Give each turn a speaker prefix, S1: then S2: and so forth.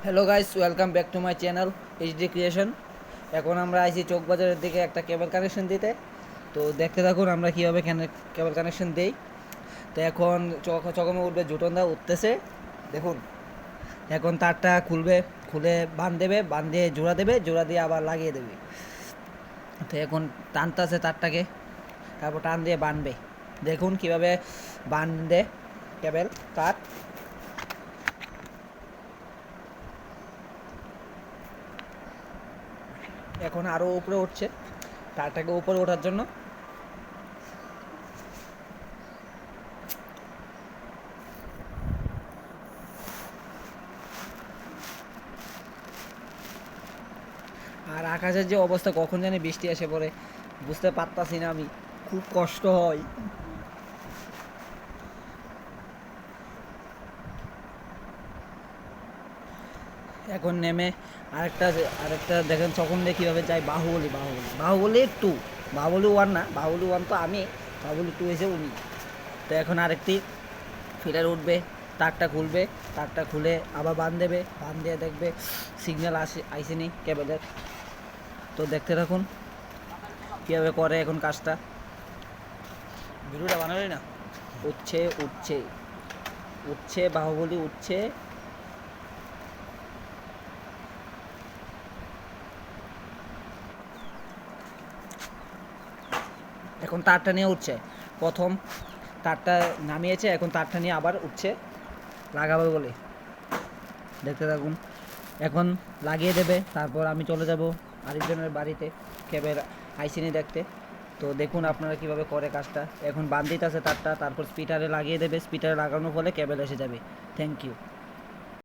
S1: Hello guys, welcome back to my channel HD creation. এখন আমরা আইছি চক বাজারের দিকে একটা কেবল কানেকশন দিতে। তো দেখতে থাকুন আমরা কীভাবে কেবল কানেকশন দেই। তো এখন চকমে উঠবে, জুটনদা উঠতেছে। দেখুন এখন তারটা খুলবে, খুলে বাঁধ দেবে, বাঁধ দিয়ে জোড়া দেবে, জোড়া দিয়ে আবার লাগিয়ে দেবে। তো এখন টানতেছে তারটাকে, তারপর টান দিয়ে বাঁধবে। দেখুন কীভাবে বাঁধে কেবল তার। এখন আরও উপরে উঠছে, তারটাকে উপরে ওঠার জন্য। আর আকাশের যে অবস্থা, কখন জানি বৃষ্টি এসে পড়ে বুঝতে পারতাছি না, আমি খুব কষ্ট হয়। এখন নেমে আরেকটা আরেকটা দেখেন তখন দিয়ে কীভাবে যায়। বাহুবলী 2, বাহুবলী 1 না, বাহুবলী 1 তো আমি, বাহুবলী 2 এসে উনি। তো এখন আরেকটি ফিলার উঠবে, তারটা খুলবে, তারটা খুলে আবার বাঁধ দেবে, বাঁধ দিয়ে দেখবে সিগন্যাল আইসেনি কেবলের। তো দেখতে থাকুন কীভাবে করে এখন কাজটা। ভিডিওটা বানালি না। উঠছে উঠছে উঠছে, বাহুবলী উঠছে। এখন তারটা নিয়ে উঠছে, প্রথম তারটা নামিয়েছে, এখন তারটা নিয়ে আবার উঠছে লাগাবে বলে। দেখতে থাকুন, এখন লাগিয়ে দেবে, তারপর আমি চলে যাব আরেকজনের বাড়িতে কেবল আইসিনি দেখতে। তো দেখুন আপনারা কিভাবে করে কাজটা। এখন বান্ধিত আছে তারটা, তারপর স্পিটারে লাগিয়ে দেবে, স্পিটারে লাগানোর ফলে কেবল এসে যাবে। Thank you.